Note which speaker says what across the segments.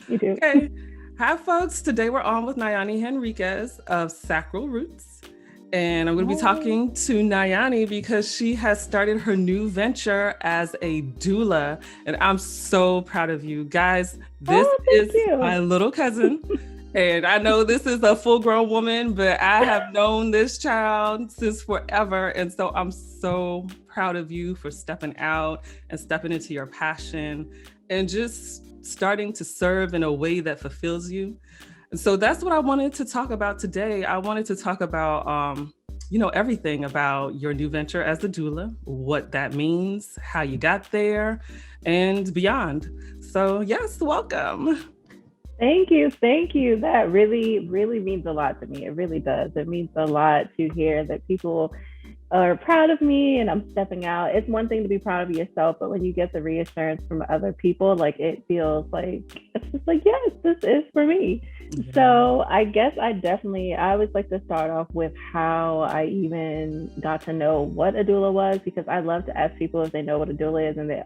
Speaker 1: You do.
Speaker 2: Okay. Hi, folks. Today we're on with Nayanie Henriquez of Sacral Roots. And I'm going to be
Speaker 1: Oh,
Speaker 2: talking to Nayanie because she has started her new venture as a doula. And I'm so proud of you. Guys, this
Speaker 1: oh, thank
Speaker 2: is
Speaker 1: you.
Speaker 2: my little cousin. And I know this is a full grown woman, but I have known this child since forever. And so I'm so proud of you for stepping out and stepping into your passion and just starting to serve in a way that fulfills you. And so that's what I wanted to talk about today. I wanted to talk about, everything about your new venture as a doula, what that means, how you got there, and beyond. So, yes, welcome.
Speaker 1: Thank you. Thank you. That really, really means a lot to me. It really does. It means a lot to hear that people are proud of me and I'm stepping out. It's one thing to be proud of yourself, but when you get the reassurance from other people, like it feels like it's just like, yes, this is for me.
Speaker 2: Yeah.
Speaker 1: So I guess I always like to start off with how I even got to know what a doula was, because I love to ask people if they know what a doula is, and they're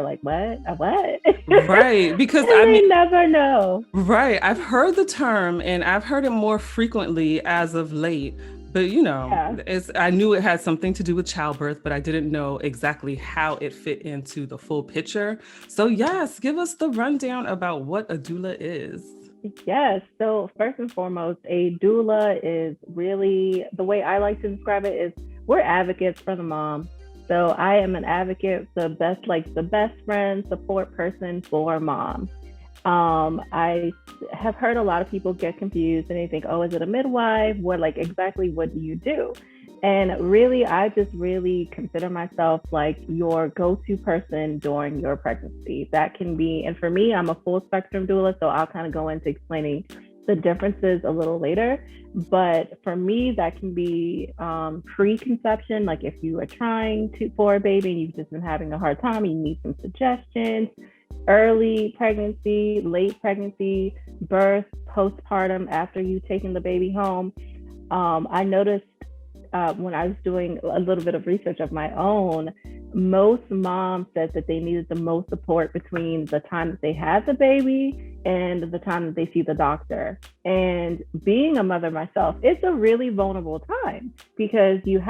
Speaker 1: like, what? A what?
Speaker 2: Right. Because
Speaker 1: And they never know.
Speaker 2: right. I've heard the term and I've heard it more frequently as of late. But
Speaker 1: Yeah.
Speaker 2: I knew it had something to do with childbirth, but I didn't know exactly how it fit into the full picture. So yes, give us the rundown about what a doula is.
Speaker 1: Yes. So first and foremost, a doula is really, the way I like to describe it is, we're advocates for the mom. So I am an advocate, the best friend, support person for mom. I have heard a lot of people get confused and they think, oh, is it a midwife? What do you do? And really, I just really consider myself like your go-to person during your pregnancy. That can be, and for me, I'm a full spectrum doula, so I'll kind of go into explaining the differences a little later. But for me, that can be pre-conception, like if you are trying for a baby and you've just been having a hard time, you need some suggestions. Early pregnancy, late pregnancy, birth, postpartum, after you've taken the baby home. I noticed when I was doing a little bit of research of my own, most moms said that they needed the most support between the time that they had the baby and the time that they see the doctor. And being a mother myself, it's a really vulnerable time because you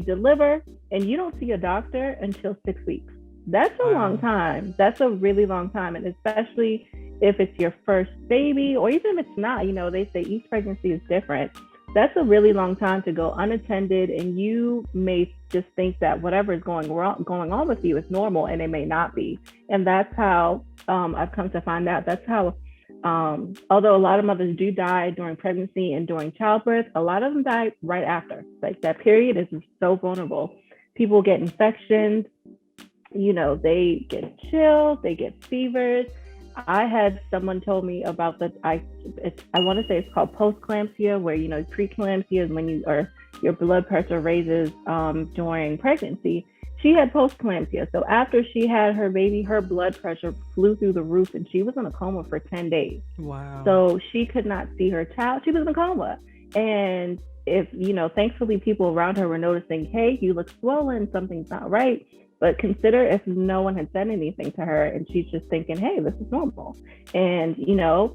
Speaker 1: deliver and you don't see a doctor until 6 weeks. That's a long time. That's a really long time. And especially if it's your first baby, or even if it's not, they say each pregnancy is different. That's a really long time to go unattended, and you may just think that whatever is going on with you is normal, and it may not be. And that's how I've come to find out. That's how, although a lot of mothers do die during pregnancy and during childbirth, a lot of them die right after. Like that period is so vulnerable. People get infections. They get chills, they get fevers. I had someone told me about I want to say it's called postclampsia, where preeclampsia is when your blood pressure raises during pregnancy. She had postclampsia, so after she had her baby, her blood pressure flew through the roof, and she was in a coma for 10 days.
Speaker 2: Wow!
Speaker 1: So she could not see her child. She was in a coma, and if thankfully people around her were noticing, hey, you look swollen, something's not right. But consider if no one had said anything to her and she's just thinking, hey, this is normal. And,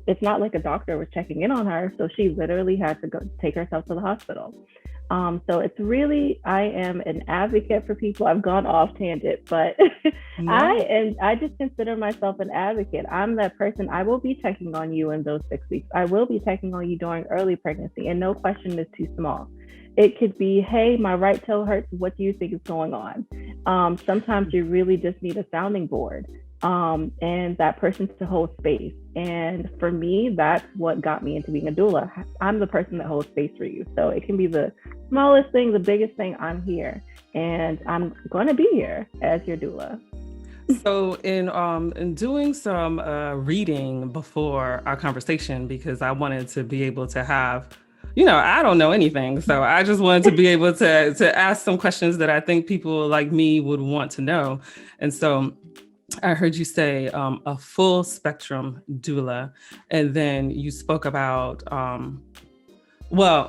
Speaker 1: it's not like a doctor was checking in on her. So she literally had to go take herself to the hospital. So it's really, I am an advocate for people. I've gone off tangent, but
Speaker 2: No.
Speaker 1: I just consider myself an advocate. I'm that person. I will be checking on you in those 6 weeks. I will be checking on you during early pregnancy, and no question is too small. It could be, hey, my right toe hurts. What do you think is going on? Sometimes you really just need a sounding board and that person to hold space. And for me, that's what got me into being a doula. I'm the person that holds space for you. So it can be the smallest thing, the biggest thing. I'm here, and I'm going to be here as your doula.
Speaker 2: So in doing some reading before our conversation, because I wanted to be able to have, I don't know anything. So I just wanted to be able to ask some questions that I think people like me would want to know. And so I heard you say a full spectrum doula, and then you spoke about,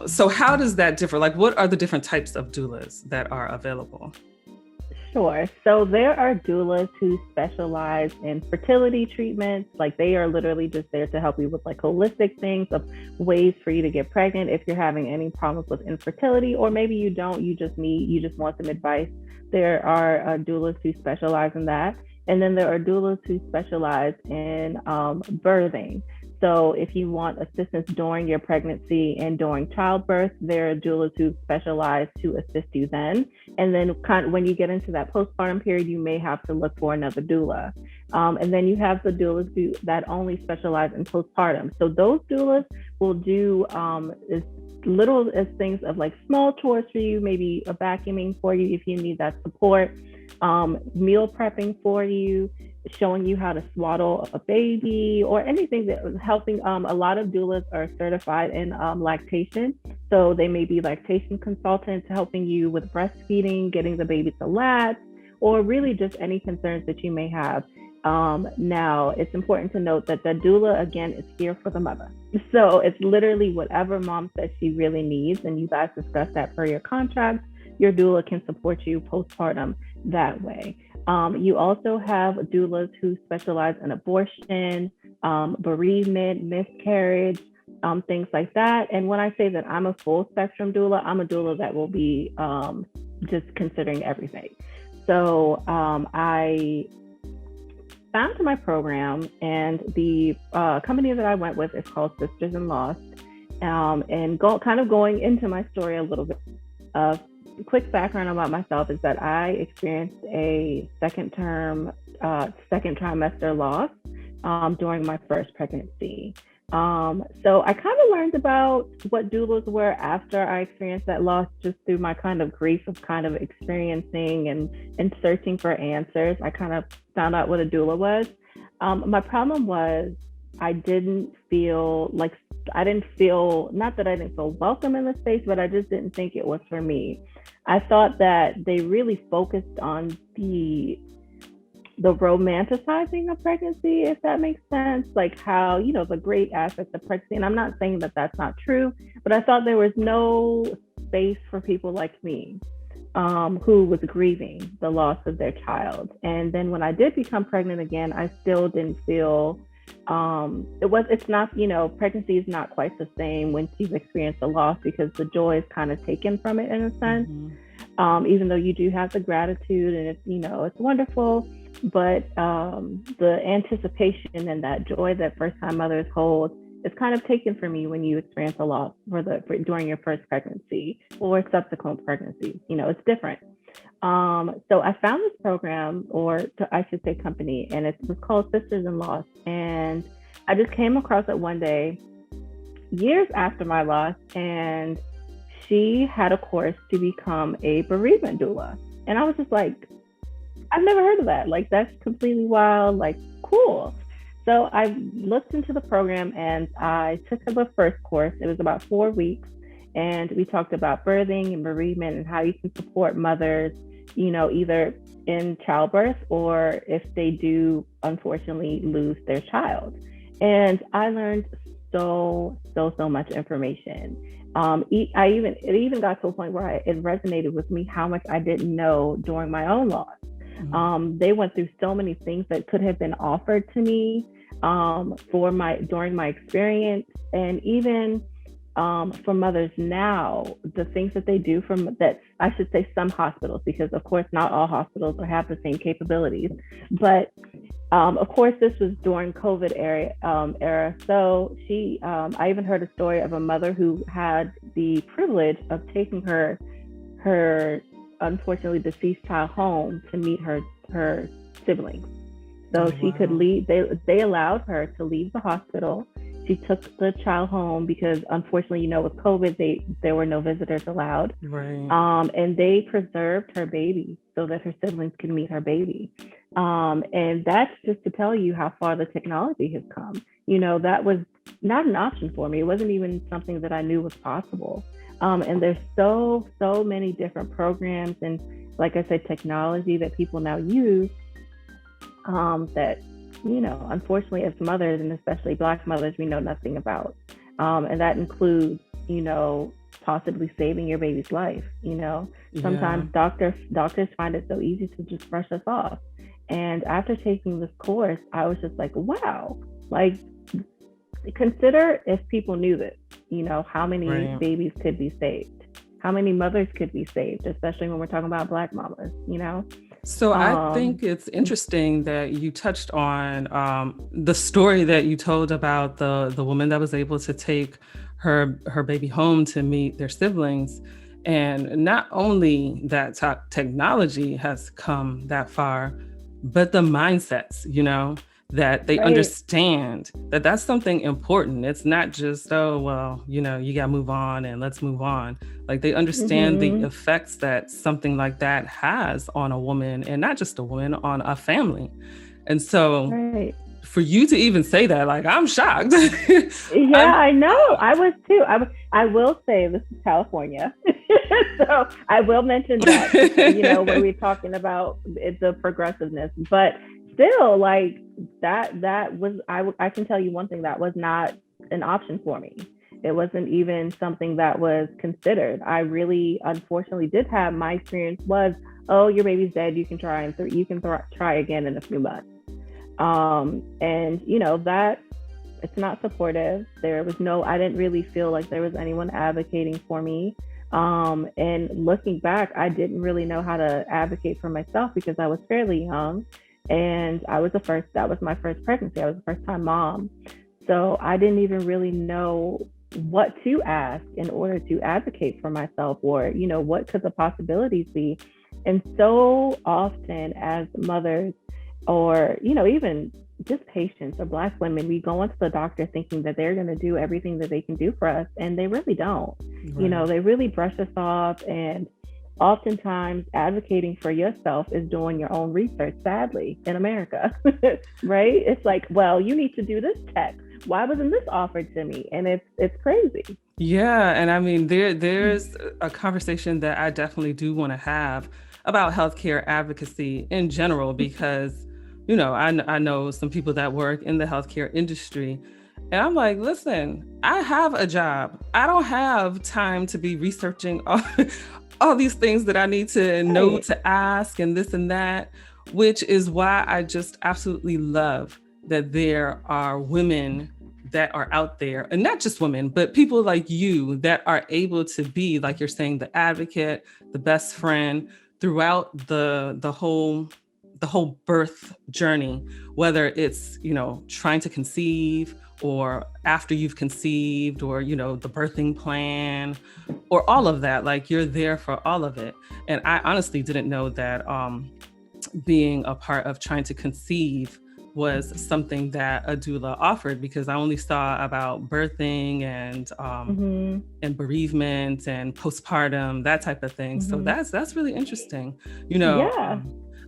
Speaker 2: so how does that differ? Like, what are the different types of doulas that are available?
Speaker 1: Sure. So there are doulas who specialize in fertility treatments. Like they are literally just there to help you with like holistic things of ways for you to get pregnant if you're having any problems with infertility, or maybe you don't, you just want some advice. There are doulas who specialize in that. And then there are doulas who specialize in birthing. So if you want assistance during your pregnancy and during childbirth, there are doulas who specialize to assist you then. And then when you get into that postpartum period, you may have to look for another doula. And then you have the doulas that only specialize in postpartum. So those doulas will do as little as things of like small chores for you, maybe a vacuuming for you if you need that support, meal prepping for you, showing you how to swaddle a baby, or anything that was helping. A lot of doulas are certified in lactation. So they may be lactation consultants helping you with breastfeeding, getting the baby to latch, or really just any concerns that you may have. Now, it's important to note that the doula, again, is here for the mother. So it's literally whatever mom says she really needs, and you guys discuss that per your contract. Your doula can support you postpartum that way. You also have doulas who specialize in abortion, bereavement, miscarriage, things like that. And when I say that I'm a full spectrum doula, I'm a doula that will be just considering everything. So I found my program, and the company that I went with is called Sisters in Loss. And going into my story a little bit, quick background about myself is that I experienced a second trimester loss during my first pregnancy. So I kind of learned about what doulas were after I experienced that loss, just through my kind of grief of kind of experiencing and searching for answers. I kind of found out what a doula was. My problem was I didn't feel, not that I didn't feel welcome in the space, but I just didn't think it was for me. I thought that they really focused on the romanticizing of pregnancy, if that makes sense, like how, the great aspects of pregnancy. And I'm not saying that that's not true, but I thought there was no space for people like me who was grieving the loss of their child. And then when I did become pregnant again, I still didn't feel pregnancy is not quite the same when you've experienced a loss, because the joy is kind of taken from it in a sense. Mm-hmm. Even though you do have the gratitude and it's wonderful, but the anticipation and that joy that first time mothers hold is kind of taken from you when you experience a loss during your first pregnancy or subsequent pregnancies. It's different. So I found this program, or I should say company, and it was called Sisters in Loss. And I just came across it one day, years after my loss, and she had a course to become a bereavement doula. And I was just like, I've never heard of that. Like, that's completely wild, like, cool. So I looked into the program and I took the first course. It was about 4 weeks. And we talked about birthing and bereavement and how you can support mothers, either in childbirth or if they do unfortunately lose their child. And I learned so much information. It even got to a point where it resonated with me how much I didn't know during my own loss. Mm-hmm. They went through so many things that could have been offered to me during my experience, and even for mothers now, the things that they do I should say some hospitals, because of course not all hospitals have the same capabilities, but of course this was during COVID era. So I even heard a story of a mother who had the privilege of taking her unfortunately deceased child home to meet her siblings. So she could leave. They allowed her to leave the hospital. She took the child home because unfortunately, with COVID, there were no visitors allowed. Right. And they preserved her baby so that her siblings could meet her baby. And that's just to tell you how far the technology has come. That was not an option for me. It wasn't even something that I knew was possible. And there's so many different programs and, like I said, technology that people now use that, unfortunately as mothers, and especially Black mothers, we know nothing about. And that includes, possibly saving your baby's life. Sometimes doctors find it so easy to just brush us off. And after taking this course, I was just like, wow, like, consider if people knew this, how many babies could be saved, how many mothers could be saved, especially when we're talking about Black mamas,
Speaker 2: So I think it's interesting that you touched on the story that you told about the woman that was able to take her baby home to meet their siblings. And not only that technology has come that far, but the mindsets, that they understand that that's something important. It's not just, oh, well, you got to move on and let's move on. Like, they understand the effects that something like that has on a woman, and not just a woman, on a family. And so for you to even say that, like, I'm shocked.
Speaker 1: I know. I was too. I will say this is California. So I will mention that, when we're talking about the progressiveness, but still, like, that was, I can tell you one thing, that was not an option for me. It wasn't even something that was considered. I really, unfortunately, did have, my experience was, oh, your baby's dead, you can try try again in a few months. And that, it's not supportive. There was I didn't really feel like there was anyone advocating for me. And looking back, I didn't really know how to advocate for myself because I was fairly young. And that was my first pregnancy. I was a first-time mom. So I didn't even really know what to ask in order to advocate for myself, or, what could the possibilities be. And so often as mothers, or, even just patients or Black women, we go into the doctor thinking that they're going to do everything that they can do for us. And they really don't. Right. They really brush us off. And oftentimes advocating for yourself is doing your own research, sadly, in America, right? It's like, well, you need to do this test. Why wasn't this offered to me? And it's crazy.
Speaker 2: Yeah. And I mean, there's a conversation that I definitely do want to have about healthcare advocacy in general, because, I know some people that work in the healthcare industry. And I'm like, listen, I have a job. I don't have time to be researching all these things that I need to know to ask and this and that, which is why I just absolutely love that there are women that are out there, and not just women, but people like you that are able to be, like you're saying, the advocate, the best friend throughout the whole birth journey, whether it's, trying to conceive, or after you've conceived, or, the birthing plan, or all of that. Like, you're there for all of it. And I honestly didn't know that being a part of trying to conceive was something that a doula offered, because I only saw about birthing and and bereavement and postpartum, that type of thing. So that's really interesting.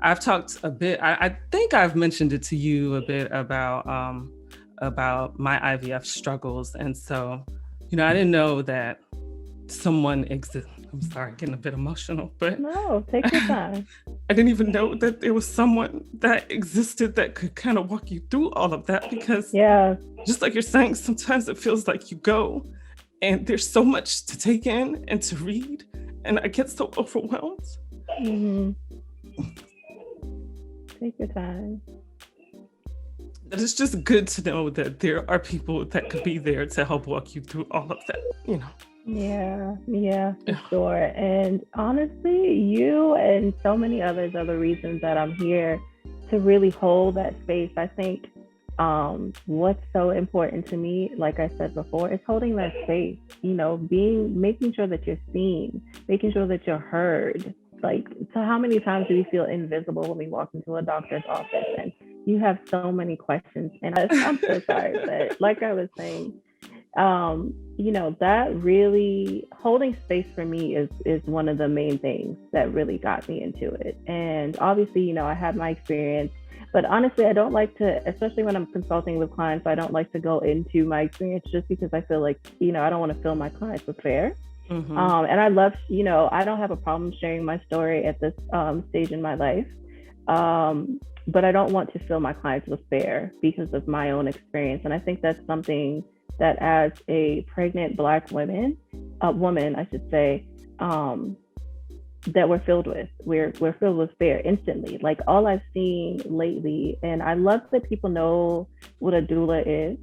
Speaker 2: I've talked a bit, I think I've mentioned it to you a bit about my IVF struggles. And so, I didn't know that someone exists. I'm sorry, getting a bit emotional, but
Speaker 1: no, take your time.
Speaker 2: I didn't even know that there was someone that existed that could kind of walk you through all of that, because just like you're saying, sometimes it feels like you go and there's so much to take in and to read, and I get so overwhelmed.
Speaker 1: Take your time.
Speaker 2: But it's just good to know that there are people that could be there to help walk you through all of that,
Speaker 1: Yeah, for sure. And honestly, you and so many others are the reasons that I'm here, to really hold that space. I think what's so important to me, like I said before, is holding that space, making sure that you're seen, making sure that you're heard. Like, so how many times do we feel invisible when we walk into a doctor's office and you have so many questions? And I'm so sorry, but like I was saying, that really, holding space for me is one of the main things that really got me into it. And obviously, I had my experience, but honestly, I don't like to, especially when I'm consulting with clients, I don't like to go into my experience, just because I feel like, I don't want to fill my clients with fear. And I love, I don't have a problem sharing my story at this stage in my life. But I don't want to fill my clients with fear because of my own experience. And I think that's something that, as a pregnant Black woman, a woman, I should say, that we're filled with. We're filled with fear instantly. Like all I've seen lately, and I love that people know what a doula is,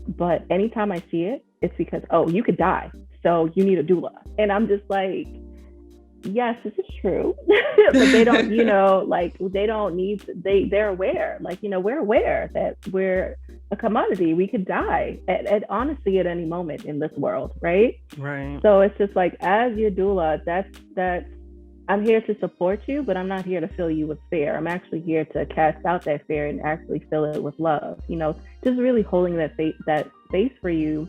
Speaker 1: but anytime I see it, it's because, oh, you could die, so you need a doula. And I'm just like, yes, this is true. But they don't, like they don't need, they're aware, like, we're aware that we're a commodity. We could die at honestly at any moment in this world, right?
Speaker 2: Right.
Speaker 1: So it's just like, as your doula, that's I'm here to support you, but I'm not here to fill you with fear. I'm actually here to cast out that fear and actually fill it with love. Just really holding that space for you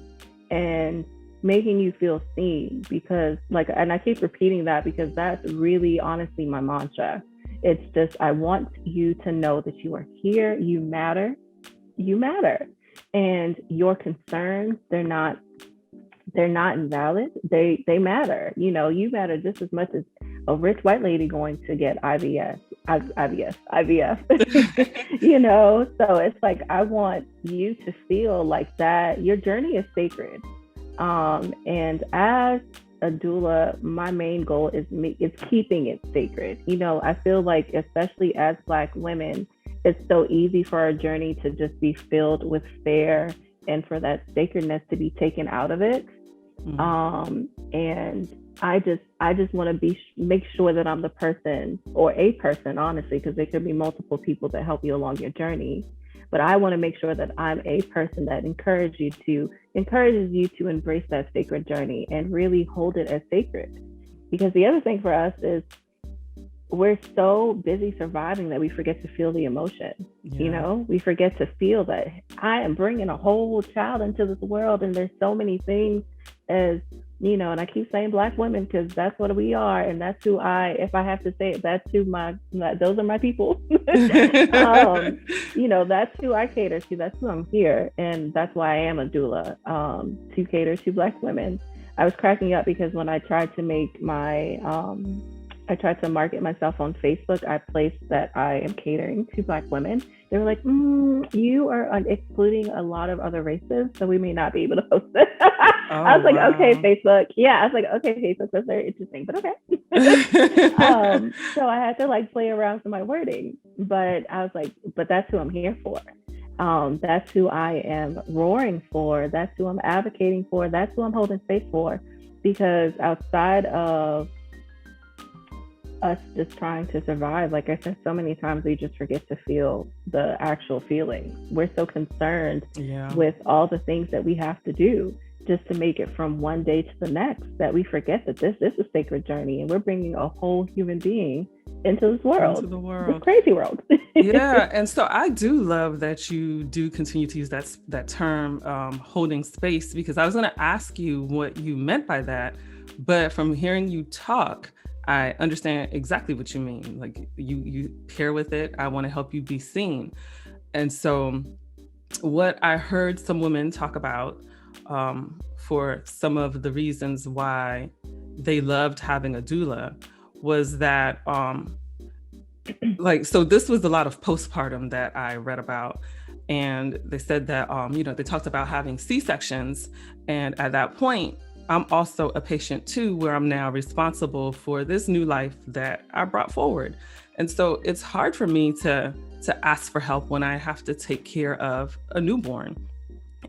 Speaker 1: and making you feel seen, because and I keep repeating that because that's really honestly my mantra. It's just, I want you to know that you are here, you matter, and your concerns, they're not invalid. They matter. You matter just as much as a rich white lady going to get IVF. So it's like, I want you to feel like that your journey is sacred. And as a doula, my main goal is keeping it sacred. I feel like, especially as Black women, it's so easy for our journey to just be filled with fear and for that sacredness to be taken out of it. Mm-hmm. And I just want to make sure that I'm the person, or a person, honestly, because there could be multiple people that help you along your journey. But I want to make sure that I'm a person that encourages you to embrace that sacred journey and really hold it as sacred. Because the other thing for us is, we're so busy surviving that we forget to feel the emotion. Yeah. We forget to feel that I am bringing a whole child into this world, and there's so many things, as and I keep saying Black women because that's what we are, and that's who if I have to say it, those are my people. That's who I cater to. That's who I'm here, and that's why I am a doula, to cater to Black women. I was cracking up because when I tried to make I tried to market myself on Facebook, I placed that I am catering to Black women. They were like, you are excluding a lot of other races, so we may not be able to post it. I was like, wow. Okay, Facebook. Yeah, I was like, okay, Facebook, that's very interesting, but okay. So I had to play around with my wording, but I was like, but that's who I'm here for. That's who I am roaring for. That's who I'm advocating for. That's who I'm holding space for. Because outside of us just trying to survive, like I said, so many times we just forget to feel the actual feelings. We're so concerned with all the things that we have to do just to make it from one day to the next, that we forget that this is a sacred journey, and we're bringing a whole human being into this world, this crazy world.
Speaker 2: Yeah, and so I do love that you do continue to use that term, holding space, because I was going to ask you what you meant by that, but from hearing you talk, I understand exactly what you mean. Like you pair with it. I want to help you be seen. And so what I heard some women talk about, for some of the reasons why they loved having a doula, was that, so this was a lot of postpartum that I read about. And they said that, they talked about having C-sections. And at that point, I'm also a patient too, where I'm now responsible for this new life that I brought forward. And so it's hard for me to ask for help when I have to take care of a newborn.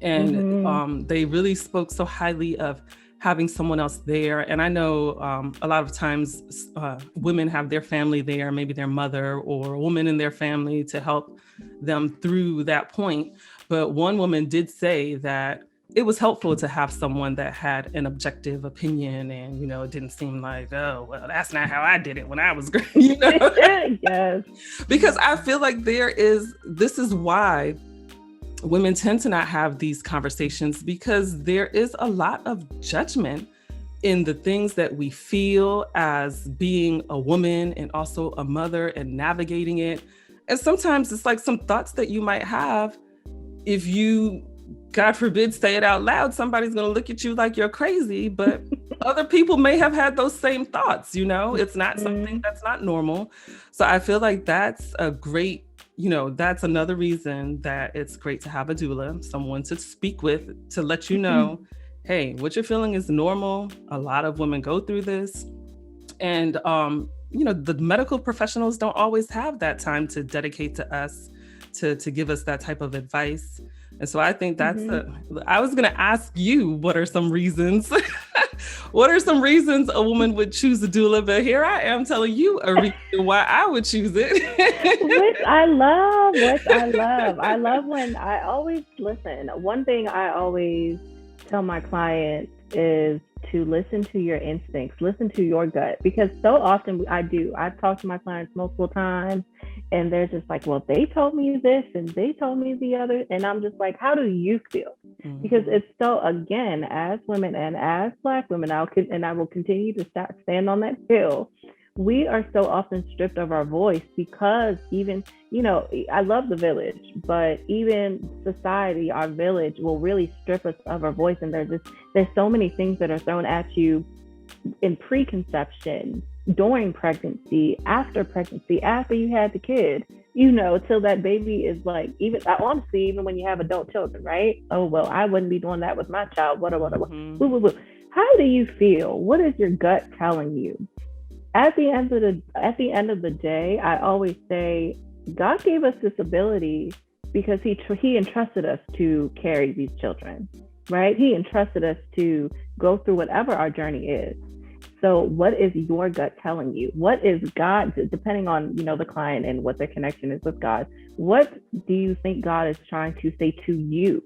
Speaker 2: And they really spoke so highly of having someone else there. And I know a lot of times women have their family there, maybe their mother or a woman in their family to help them through that point. But one woman did say that it was helpful to have someone that had an objective opinion, and, it didn't seem like, oh, well, that's not how I did it when I was growing,
Speaker 1: Yes.
Speaker 2: Because I feel like this is why women tend to not have these conversations, because there is a lot of judgment in the things that we feel as being a woman and also a mother and navigating it. And sometimes it's like some thoughts that you might have, if you, God forbid, say it out loud, somebody's going to look at you like you're crazy, but other people may have had those same thoughts, it's not something that's not normal. So I feel like that's a great, that's another reason that it's great to have a doula, someone to speak with, to let you know, hey, what you're feeling is normal. A lot of women go through this. And, the medical professionals don't always have that time to dedicate to us to give us that type of advice. And so I think that's I was going to ask you, what are some reasons? What are some reasons a woman would choose a doula? But here I am telling you a reason why I would choose it.
Speaker 1: Which I love. I love when I always listen. One thing I always tell my clients is to listen to your instincts, listen to your gut, because so often I've talked to my clients multiple times and they're just like, well, they told me this and they told me the other. And I'm just like, how do you feel? Mm-hmm. Because it's so, again, as women and as Black women, I will continue to stand on that hill. We are so often stripped of our voice because even, I love the village, but even society, our village will really strip us of our voice. And there's so many things that are thrown at you in preconception, during pregnancy, after you had the kid, till that baby is like, honestly, even when you have adult children, right? Oh, well, I wouldn't be doing that with my child. Mm-hmm. How do you feel? What is your gut telling you? At the end of the day, I always say God gave us this ability because he entrusted us to carry these children, right? He entrusted us to go through whatever our journey is. So what is your gut telling you? What is God, depending on, the client and what their connection is with God, what do you think God is trying to say to you?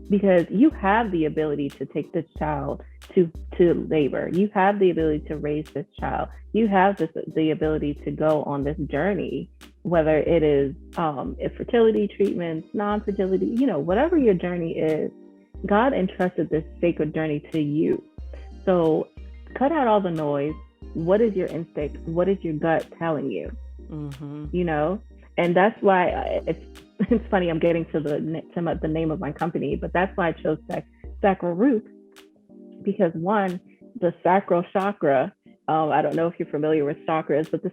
Speaker 1: Because you have the ability to take this child to labor. You have the ability to raise this child. You have the ability to go on this journey, whether it is fertility treatments, non-fertility, whatever your journey is, God entrusted this sacred journey to you. So cut out all the noise. What is your instinct? What is your gut telling you? Mm-hmm. And that's why it's funny, I'm getting to the name of my company, but that's why I chose Sacral Roots, because one, the sacral chakra, I don't know if you're familiar with chakras, but the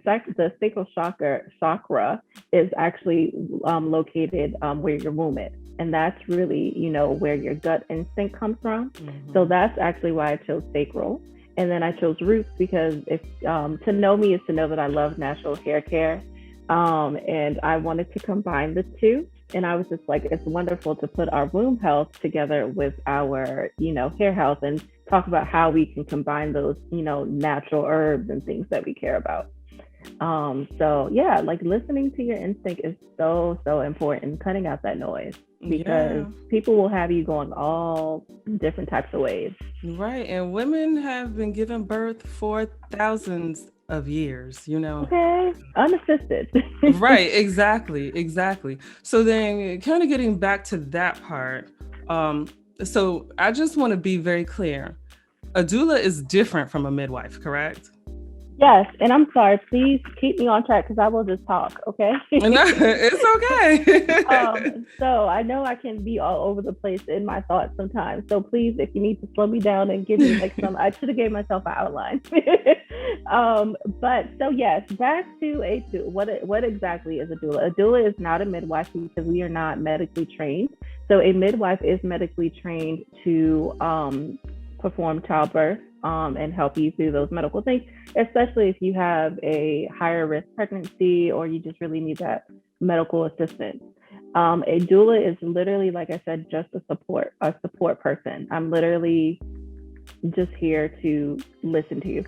Speaker 1: sacral chakra is actually located where your womb is. And that's really, where your gut instinct comes from. Mm-hmm. So that's actually why I chose sacral. And then I chose roots because to know me is to know that I love natural hair care. And I wanted to combine the two. And I was just like, it's wonderful to put our womb health together with our, hair health and talk about how we can combine those, natural herbs and things that we care about. So yeah, like listening to your instinct is so, so important, cutting out that noise, because people will have you going all different types of ways.
Speaker 2: Right. And women have been giving birth for thousands of years,
Speaker 1: Okay. Unassisted.
Speaker 2: Right. Exactly. So then kind of getting back to that part. So I just want to be very clear. A doula is different from a midwife, correct?
Speaker 1: Yes. And I'm sorry, please keep me on track because I will just talk. Okay.
Speaker 2: No, it's okay.
Speaker 1: So I know I can be all over the place in my thoughts sometimes. So please, if you need to slow me down and give me I should have gave myself an outline. But so yes, back to a doula. What exactly is a doula? A doula is not a midwife because we are not medically trained. So a midwife is medically trained to perform childbirth and help you through those medical things, especially if you have a higher risk pregnancy or you just really need that medical assistance. A doula is literally, like I said, just a support person. I'm literally just here to listen to you.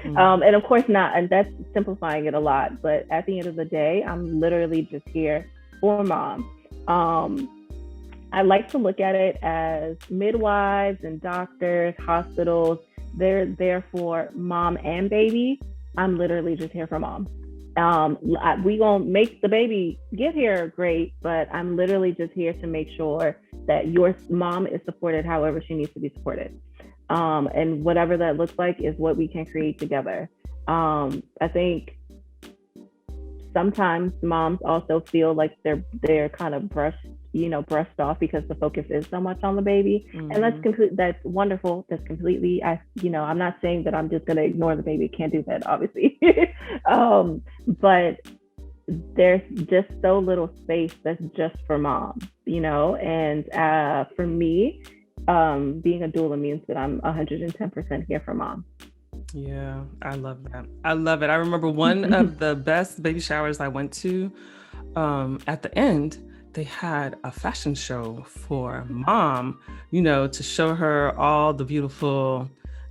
Speaker 1: And of course not, and that's simplifying it a lot, but at the end of the day, I'm literally just here for mom. I like to look at it as midwives and doctors, hospitals, they're there for mom and baby. I'm literally just here for mom. We gonna make the baby get here great, but I'm literally just here to make sure that your mom is supported however she needs to be supported. And whatever that looks like is what we can create together. I think sometimes moms also feel like they're kind of brushed off because the focus is so much on the baby. Mm-hmm. And that's wonderful. That's completely, I'm not saying that I'm just going to ignore the baby. Can't do that, obviously. But there's just so little space that's just for mom, and for me, being a doula means that I'm 110% here for mom.
Speaker 2: Yeah, I love that. I love it. I remember one of the best baby showers I went to, at the end, they had a fashion show for mom, to show her all the beautiful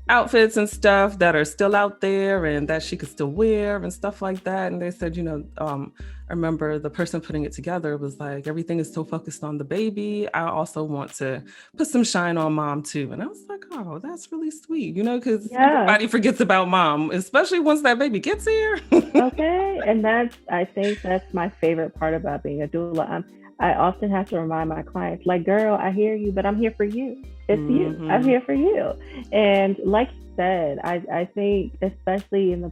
Speaker 2: outfits and stuff that are still out there and that she could still wear and stuff like that. And they said, I remember the person putting it together was like, everything is so focused on the baby. I also want to put some shine on mom too. And I was like, oh, that's really sweet, because
Speaker 1: Yeah.
Speaker 2: everybody forgets about mom, especially once that baby gets here.
Speaker 1: Okay. And I think that's my favorite part about being a doula. I often have to remind my clients, like, girl, I hear you, but I'm here for you. It's you. I'm here for you. And like you said, I think, especially in the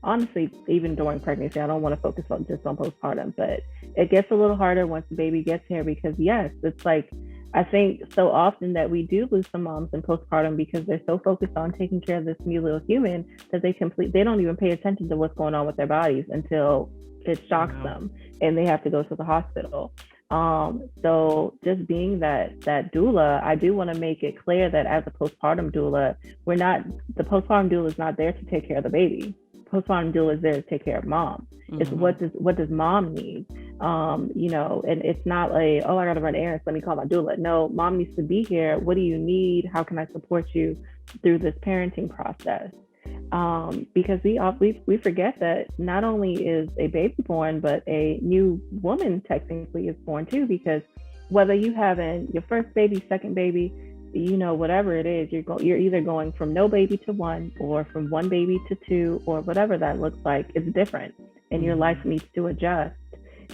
Speaker 1: honestly, even during pregnancy, I don't want to focus on just on postpartum, but it gets a little harder once the baby gets here because, yes, it's like, I think so often that we do lose some moms in postpartum because they're so focused on taking care of this new little human that they don't even pay attention to what's going on with their bodies until it shocks them and they have to go to the hospital. So just being that doula, I do want to make it clear that as a postpartum doula, the postpartum doula is not there to take care of the baby. Postpartum doula is there to take care of mom. It's what does mom need? And it's not like, oh, I gotta run errands, let me call my doula. No, mom needs to be here. What do you need? How can I support you through this parenting process? Because we forget that not only is a baby born, but a new woman technically is born too. Because whether you having your first baby, second baby, whatever it is, you're either going from no baby to one, or from one baby to two, or whatever that looks like. It's different, and your life needs to adjust.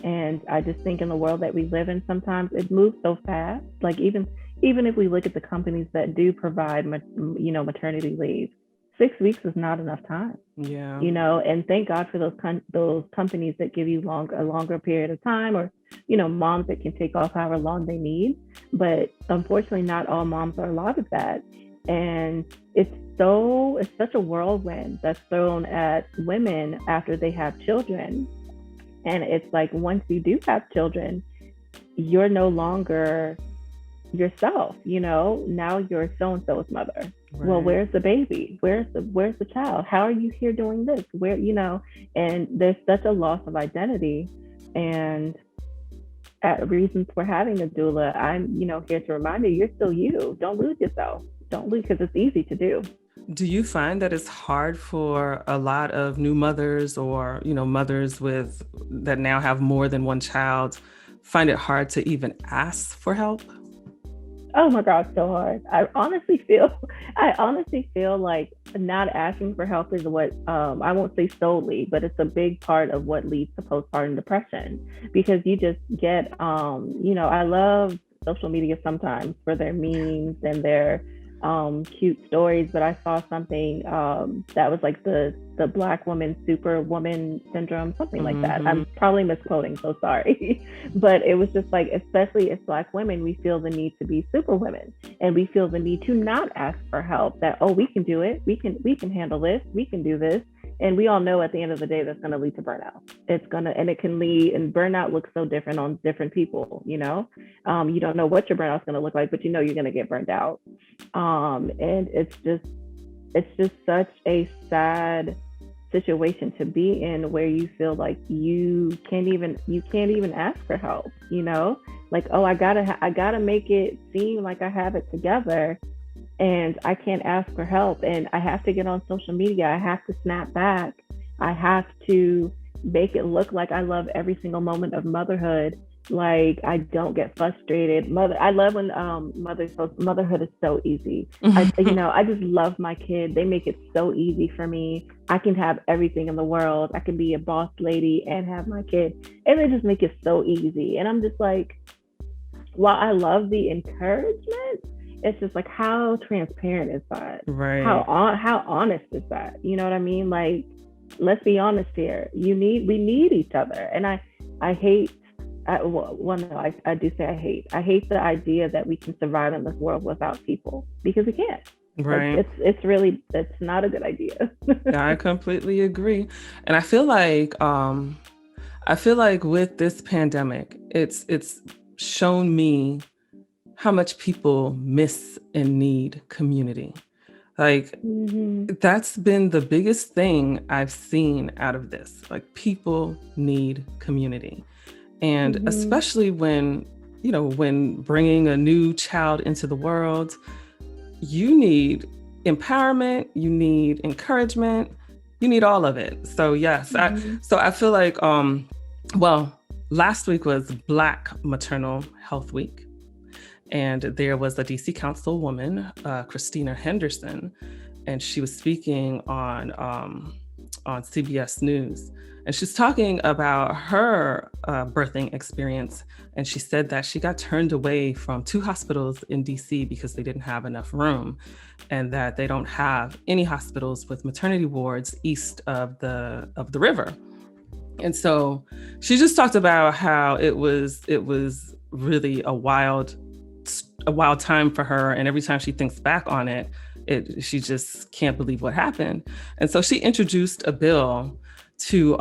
Speaker 1: And I just think in the world that we live in, sometimes it moves so fast. Like even if we look at the companies that do provide, maternity leave, 6 weeks is not enough time.
Speaker 2: Yeah.
Speaker 1: And thank God for those companies that give you a longer period of time, or, moms that can take off however long they need. But unfortunately, not all moms are allotted that. And it's such a whirlwind that's thrown at women after they have children. And it's like, once you do have children, you're no longer yourself, now you're so-and-so's mother. Right. Well, where's the baby? Where's the child? How are you here doing this? Where, and there's such a loss of identity. And reasons for having a doula, I'm, here to remind you, you're still you. Don't lose yourself. Don't lose, because it's easy to do.
Speaker 2: Do you find that it's hard for a lot of new mothers, or, mothers that now have more than one child, find it hard to even ask for help?
Speaker 1: Oh my God, so hard. I honestly feel like not asking for help is what, I won't say solely, but it's a big part of what leads to postpartum depression, because you just get, I love social media sometimes for their memes and their cute stories, but I saw something that was like the Black woman superwoman syndrome, something like that. I'm probably misquoting, so sorry. But it was just like, especially as Black women, we feel the need to be superwomen, and we feel the need to not ask for help. That, oh, we can do it, we can handle this, we can do this. And we all know at the end of the day, that's going to lead to burnout. And burnout looks so different on different people, you don't know what your burnout's going to look like, but you're going to get burned out. And it's just such a sad situation to be in, where you feel like you can't even ask for help, like, oh, I gotta make it seem like I have it together, and I can't ask for help, and I have to get on social media, I have to snap back, I have to make it look like I love every single moment of motherhood, like I don't get frustrated. I love when motherhood is so easy. I just love my kid. They make it so easy for me. I can have everything in the world. I can be a boss lady and have my kid, and they just make it so easy. And I'm just like, while I love the encouragement, it's just like, how transparent is that?
Speaker 2: Right.
Speaker 1: How honest is that? You know what I mean? Like, let's be honest here. We need each other. And I hate, I do say I hate the idea that we can survive in this world without people, because we can't.
Speaker 2: Right.
Speaker 1: It's not a good idea.
Speaker 2: I completely agree. And I feel like with this pandemic, it's shown me how much people miss and need community. Like,
Speaker 1: Mm-hmm.
Speaker 2: that's been the biggest thing I've seen out of this. Like, people need community. And
Speaker 1: Mm-hmm.
Speaker 2: especially when, when bringing a new child into the world, you need empowerment, you need encouragement, you need all of it. So yes,
Speaker 1: Mm-hmm.
Speaker 2: I feel like well, last week was Black Maternal Health Week, and there was a DC Councilwoman, Christina Henderson, and she was speaking on CBS News, and she's talking about her birthing experience. And she said that she got turned away from 2 hospitals in DC because they didn't have enough room, and that they don't have any hospitals with maternity wards east of the river. And so she just talked about how it was really a wild time for her, and every time she thinks back on it, she just can't believe what happened. And so she introduced a bill to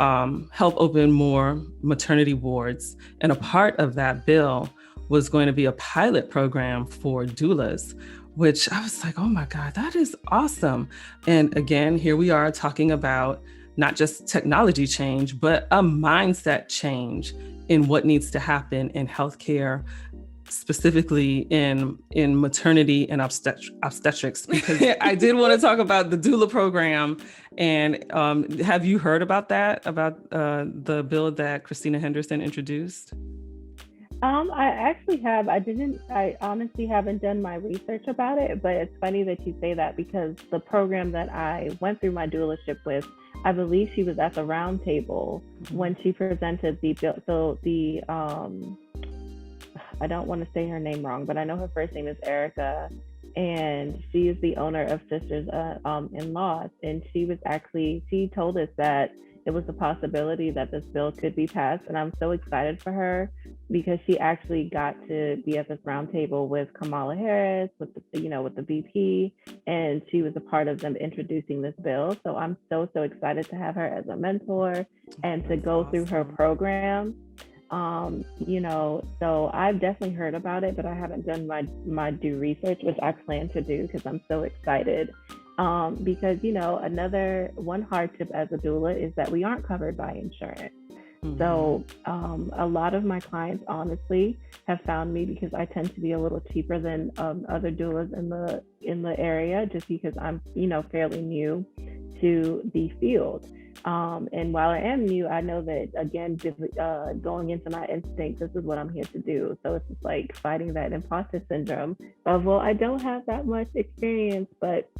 Speaker 2: help open more maternity wards. And a part of that bill was going to be a pilot program for doulas, which I was like, oh my God, that is awesome. And again, here we are talking about not just technology change, but a mindset change in what needs to happen in healthcare, specifically in maternity and obstetrics, because I did want to talk about the doula program. And have you heard about that, about the bill that Christina Henderson introduced?
Speaker 1: I actually have. I honestly haven't done my research about it, but it's funny that you say that because the program that I went through my doulaship with, I believe she was at the round table when she presented the bill. So I don't want to say her name wrong, but I know her first name is Erica, and she is the owner of Sisters in Law. And she told us that it was a possibility that this bill could be passed, and I'm so excited for her because she actually got to be at this roundtable with Kamala Harris, with the VP, and she was a part of them introducing this bill. So I'm so excited to have her as a mentor and to go through her program. So I've definitely heard about it, but I haven't done my due research, which I plan to do because I'm so excited. Because another one hardship as a doula is that we aren't covered by insurance. Mm-hmm. So a lot of my clients honestly have found me because I tend to be a little cheaper than other doulas in the area, just because I'm fairly new to the field. And while I am new, I know that, again, going into my instinct, this is what I'm here to do. So it's just like fighting that imposter syndrome of, well, I don't have that much experience, but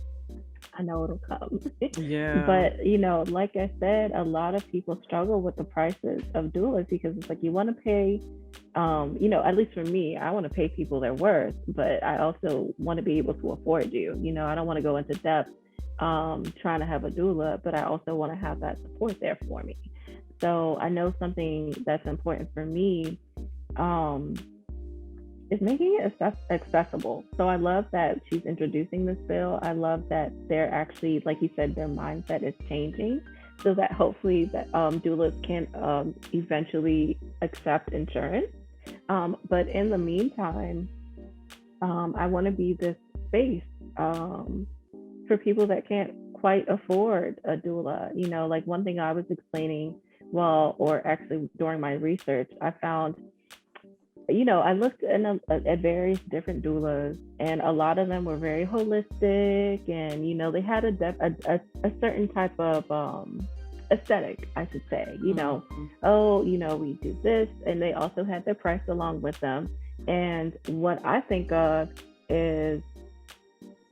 Speaker 1: I know it'll come.
Speaker 2: Yeah.
Speaker 1: But, like I said, a lot of people struggle with the prices of doulas because it's like you want to pay, at least for me, I want to pay people their worth, but I also want to be able to afford you. I don't want to go into depth trying to have a doula, but I also want to have that support there for me. So I know something that's important for me is making it accessible. So I love that she's introducing this bill. I love that they're actually, like you said, their mindset is changing so that hopefully that doulas can eventually accept insurance. But in the meantime, I want to be this space for people that can't quite afford a doula. Like one thing I was explaining, or actually during my research, I found, I looked at various different doulas, and a lot of them were very holistic, and they had a certain type of aesthetic, I should say. Mm-hmm. We do this, and they also had their price along with them. And what I think of is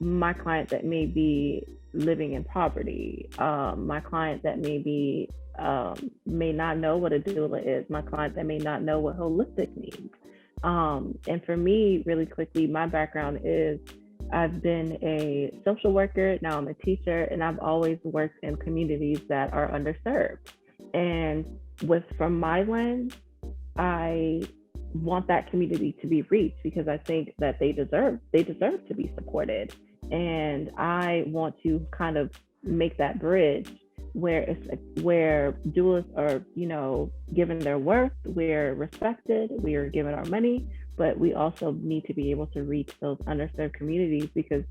Speaker 1: my client that may be living in poverty, my client that may not know what a doula is, my client that may not know what holistic means. And for me, really quickly, my background is I've been a social worker, now I'm a teacher, and I've always worked in communities that are underserved. And from my lens, I want that community to be reached because I think that they deserve to be supported. And I want to kind of make that bridge where doulas are, given their worth, we're respected, we are given our money, but we also need to be able to reach those underserved communities because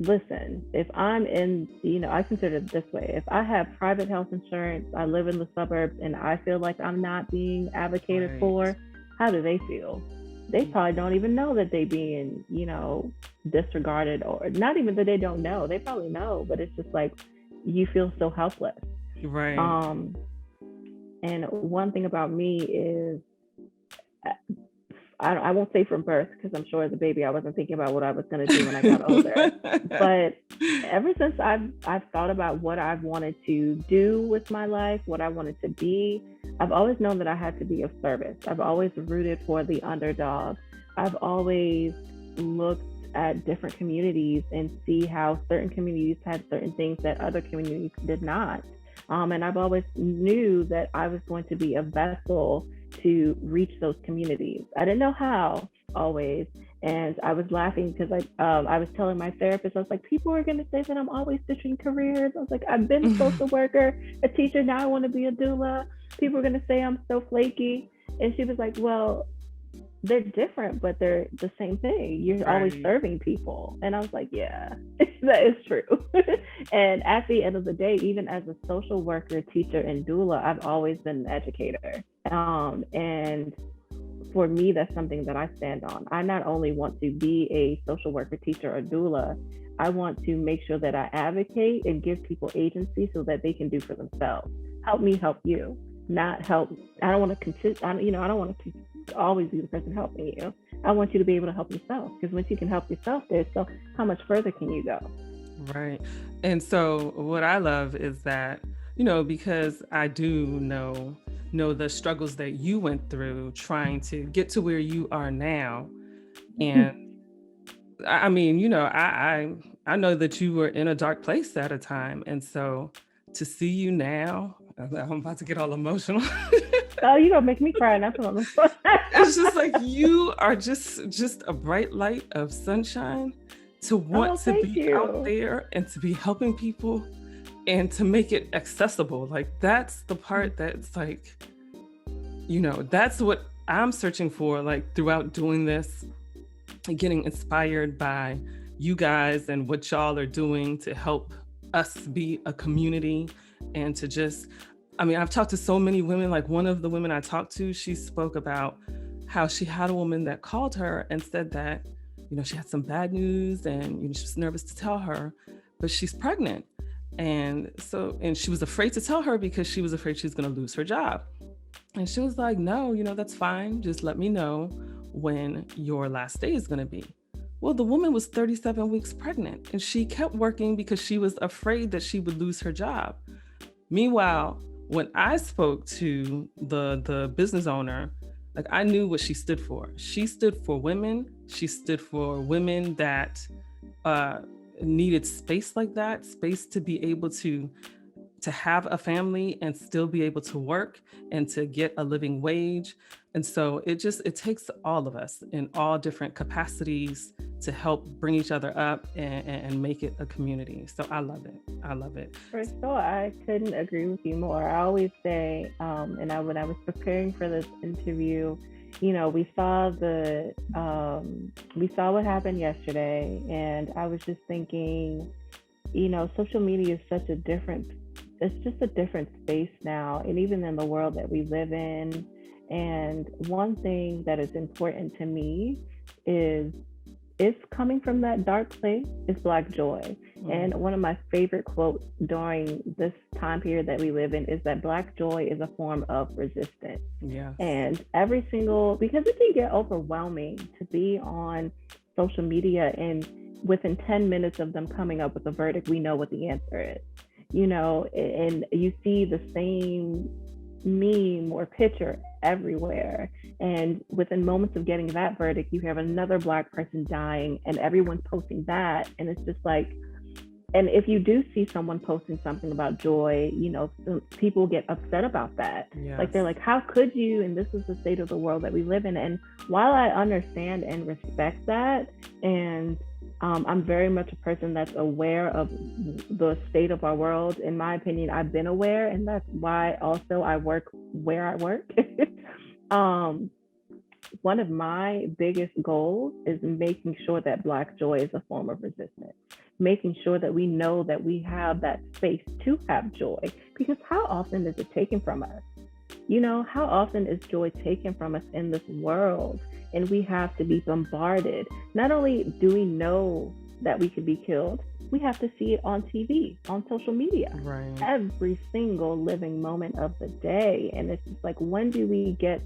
Speaker 1: listen, if I'm in, I consider it this way. If I have private health insurance, I live in the suburbs, and I feel like I'm not being advocated
Speaker 2: Right.
Speaker 1: for, how do they feel? They probably don't even know that they being, disregarded, or not even that they don't know. They probably know, but it's just like you feel so helpless.
Speaker 2: Right.
Speaker 1: Um, and one thing about me is I won't say from birth because I'm sure as a baby I wasn't thinking about what I was going to do when I got older. But ever since I've thought about what I've wanted to do with my life, what I wanted to be, I've always known that I had to be of service. I've always rooted for the underdog. I've always looked at different communities and see how certain communities had certain things that other communities did not. And I've always knew that I was going to be a vessel to reach those communities. I didn't know how always. And I was laughing because I was telling my therapist, I was like, people are going to say that I'm always switching careers. I was like, I've been a social worker, a teacher. Now I want to be a doula. People are going to say I'm so flaky. And she was like, well, they're different, but they're the same thing. You're always serving people. And I was like, yeah, that is true. And at the end of the day, even as a social worker, teacher, and doula, I've always been an educator. And for me, that's something that I stand on. I not only want to be a social worker, teacher, or doula, I want to make sure that I advocate and give people agency so that they can do for themselves. Help me help you, not help. I don't want to I don't want to always be the person helping you. I want you to be able to help yourself, because once you can help yourself, so how much further can you go?
Speaker 2: Right. And so what I love is that, because I do know the struggles that you went through trying to get to where you are now. And I mean, I know that you were in a dark place at a time. And so to see you now, I'm about to get all emotional.
Speaker 1: Oh, you're gonna make me cry.
Speaker 2: It's just like you are just a bright light of sunshine to want to be out there and to be helping people and to make it accessible. Like that's the part that's like, that's what I'm searching for, like throughout doing this, getting inspired by you guys and what y'all are doing to help us be a community and to just, I've talked to so many women. Like one of the women I talked to, she spoke about how she had a woman that called her and said that, she had some bad news and she was nervous to tell her, but she's pregnant. And she was afraid to tell her because she was afraid she was going to lose her job. And she was like, no, that's fine. Just let me know when your last day is going to be. Well, the woman was 37 weeks pregnant and she kept working because she was afraid that she would lose her job. Meanwhile, when I spoke to the business owner, like I knew what she stood for. She stood for women. She stood for women that needed space like that, space to be able to have a family and still be able to work and to get a living wage. And so it takes all of us in all different capacities to help bring each other up and make it a community. So I love it. I love it.
Speaker 1: For sure. I couldn't agree with you more. I always say, when I was preparing for this interview, we saw what happened yesterday, and I was just thinking, social media is it's just a different space now, and even in the world that we live in. And one thing that is important to me is it's coming from that dark place is Black joy. Mm-hmm. And one of my favorite quotes during this time period that we live in is that Black joy is a form of resistance.
Speaker 2: Yeah.
Speaker 1: And because it can get overwhelming to be on social media, and within 10 minutes of them coming up with a verdict, we know what the answer is. And you see the same meme or picture everywhere. And within moments of getting that verdict, you have another Black person dying and everyone's posting that. And it's just like, and if you do see someone posting something about joy, people get upset about that. Yes. Like they're like, how could you? And this is the state of the world that we live in. And while I understand and respect that, and I'm very much a person that's aware of the state of our world. In my opinion, I've been aware, and that's why also I work where I work. one of my biggest goals is making sure that Black joy is a form of resistance, making sure that we know that we have that space to have joy, because how often is it taken from us? You know, how often is joy taken from us in this world? And we have to be bombarded. Not only do we know that we could be killed, we have to see it on TV, on social media,
Speaker 2: Right.
Speaker 1: every single living moment of the day. And it's just like, when do we get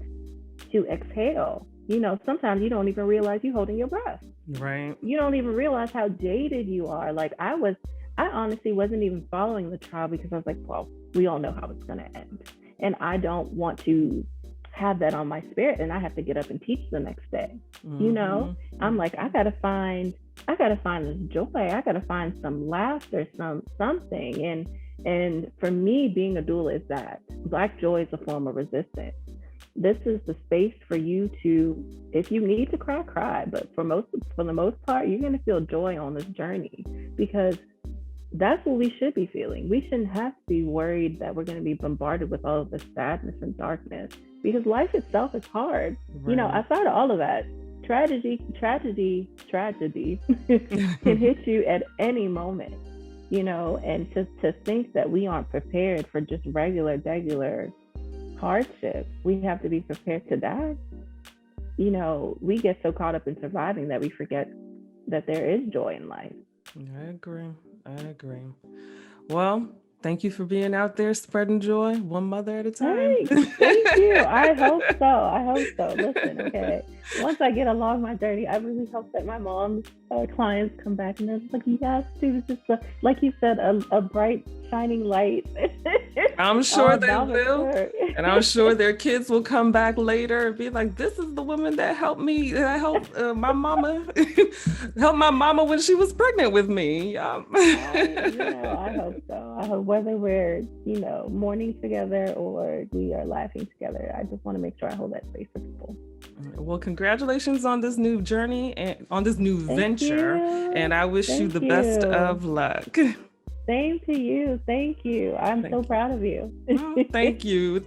Speaker 1: to exhale? You know, sometimes you don't even realize you're holding your breath.
Speaker 2: Right.
Speaker 1: You don't even realize how jaded you are. Like I honestly wasn't even following the trial because I was like, well, we all know how it's going to end. And I don't want to have that on my spirit, and I have to get up and teach the next day.
Speaker 2: Mm-hmm.
Speaker 1: You know, I'm like, I gotta find this joy. I gotta find some laughter, something. And for me, being a doula is that Black joy is a form of resistance. This is the space for you to, if you need to cry, cry. But for the most part, you're gonna feel joy on this journey, because that's what we should be feeling. We shouldn't have to be worried that we're going to be bombarded with all of this sadness and darkness, because life itself is hard. Right. You know, outside of all of that, tragedy can hit you at any moment, you know, and to think that we aren't prepared for just regular hardship. We have to be prepared to die. You know, we get so caught up in surviving that we forget that there is joy in life.
Speaker 2: I agree. Well, thank you for being out there spreading joy, one mother at a time.
Speaker 1: Thank you. I hope so. Listen, okay. Once I get along my journey, I really hope that my mom's clients come back and they're like, yes, it's just like you said, a bright, shining light.
Speaker 2: I'm sure they will. And I'm sure their kids will come back later and be like, this is the woman that helped me. That helped my mama help my mama when she was pregnant with me.
Speaker 1: I hope so. I hope whether we're, you know, mourning together or we are laughing together, I just want to make sure I hold that space for people.
Speaker 2: Well, congratulations on this new journey and on this new venture. And I wish you the best of luck.
Speaker 1: Same to you. Thank you. I'm so proud of you.
Speaker 2: Thank you.